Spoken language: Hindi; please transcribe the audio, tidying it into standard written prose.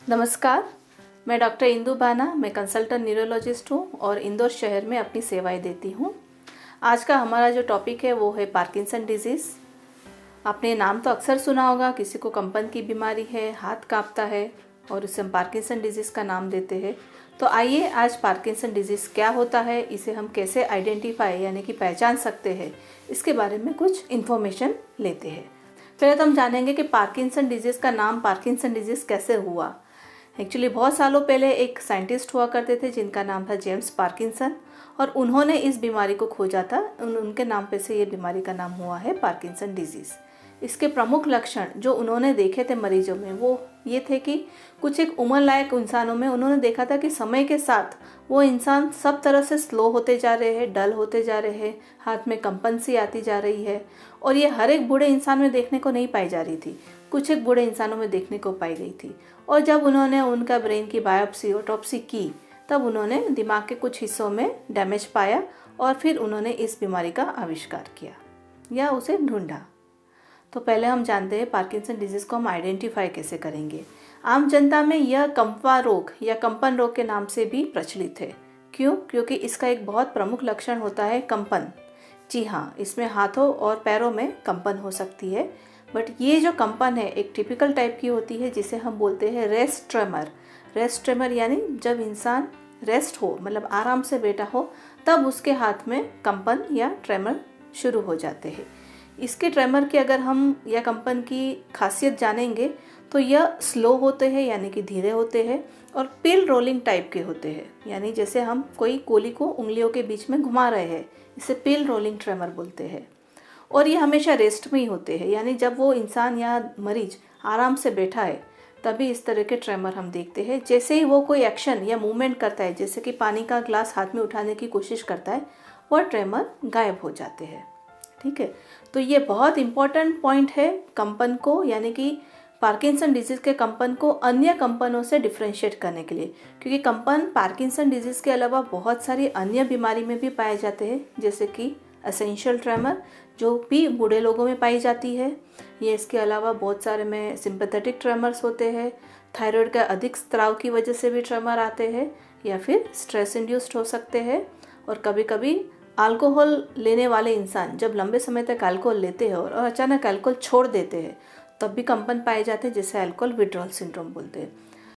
नमस्कार, मैं डॉक्टर इंदु बाना। मैं कंसल्टेंट न्यूरोलॉजिस्ट हूँ और इंदौर शहर में अपनी सेवाएं देती हूँ। आज का हमारा जो टॉपिक है वो है पार्किंसन डिजीज़। आपने नाम तो अक्सर सुना होगा, किसी को कंपन की बीमारी है, हाथ कांपता है और उसे हम पार्किंसन डिजीज़ का नाम देते हैं। तो आइए आज पार्किंसन डिजीज़ क्या होता है, इसे हम कैसे आइडेंटिफाई यानी कि पहचान सकते हैं, इसके बारे में कुछ इन्फॉर्मेशन लेते हैं। पहले तो हम जानेंगे कि पार्किंसन डिजीज़ का नाम पार्किंसन डिजीज़ कैसे हुआ। एक्चुअली बहुत सालों पहले एक साइंटिस्ट हुआ करते थे जिनका नाम था जेम्स पार्किंसन, और उन्होंने इस बीमारी को खोजा था। उनके नाम पे से ये बीमारी का नाम हुआ है पार्किंसन डिजीज़। इसके प्रमुख लक्षण जो उन्होंने देखे थे मरीजों में वो ये थे कि कुछ एक उम्र लायक इंसानों में उन्होंने देखा था कि समय के साथ वो इंसान सब तरह से स्लो होते जा रहे हैं, डल होते जा रहे हैं, हाथ में कंपन सी आती जा रही है, और ये हर एक बूढ़े इंसान में देखने को नहीं पाई जा रही थी, कुछ एक बूढ़े इंसानों में देखने को पाई गई थी। और जब उन्होंने उनका ब्रेन की बायोप्सी ऑटोप्सी की तब उन्होंने दिमाग के कुछ हिस्सों में डैमेज पाया और फिर उन्होंने इस बीमारी का आविष्कार किया या उसे ढूंढा। तो पहले हम जानते हैं पार्किंसन डिजीज़ को हम आइडेंटिफाई कैसे करेंगे। आम जनता में यह कंपा रोग या कंपन रोग के नाम से भी प्रचलित है। क्यों? क्योंकि इसका एक बहुत प्रमुख लक्षण होता है कंपन। जी हाँ, इसमें हाथों और पैरों में कंपन हो सकती है, बट ये जो कंपन है एक टिपिकल टाइप की होती है जिसे हम बोलते हैं रेस्ट ट्रेमर। रेस्ट ट्रेमर यानी जब इंसान रेस्ट हो, मतलब आराम से बैठा हो, तब उसके हाथ में कंपन या ट्रेमर शुरू हो जाते हैं। इसके ट्रेमर की अगर हम या कंपन की खासियत जानेंगे तो यह स्लो होते हैं यानी कि धीरे होते हैं और पिल रोलिंग टाइप के होते हैं, यानी जैसे हम कोई गोली को उंगलियों के बीच में घुमा रहे हैं, इसे पिल रोलिंग ट्रेमर बोलते हैं। और ये हमेशा रेस्ट में ही होते हैं, यानी जब वो इंसान या मरीज आराम से बैठा है तभी इस तरह के ट्रेमर हम देखते हैं। जैसे ही वो कोई एक्शन या मूवमेंट करता है, जैसे कि पानी का ग्लास हाथ में उठाने की कोशिश करता है, वह ट्रेमर गायब हो जाते हैं। ठीक है, तो ये बहुत इंपॉर्टेंट पॉइंट है कंपन को, यानी कि पार्किंसन डिजीज़ के कंपन को अन्य कंपनों से डिफ्रेंशिएट करने के लिए, क्योंकि कंपन पार्किंसन डिजीज़ के अलावा बहुत सारी अन्य बीमारी में भी पाए जाते हैं, जैसे कि एसेंशियल ट्रेमर जो भी बूढ़े लोगों में पाई जाती है। ये इसके अलावा बहुत सारे में सिंपैथेटिक ट्रेमर्स होते हैं, थायराइड का अधिक स्त्राव की वजह से भी ट्रेमर आते हैं, या फिर स्ट्रेस इंड्यूस्ड हो सकते हैं। और कभी कभी अल्कोहल लेने वाले इंसान जब लंबे समय तक अल्कोहल लेते हैं और अचानक अल्कोहल छोड़ देते हैं तब भी कंपन पाए जाते हैं, जिसे अल्कोहल विड्रॉल सिंड्रोम बोलते हैं।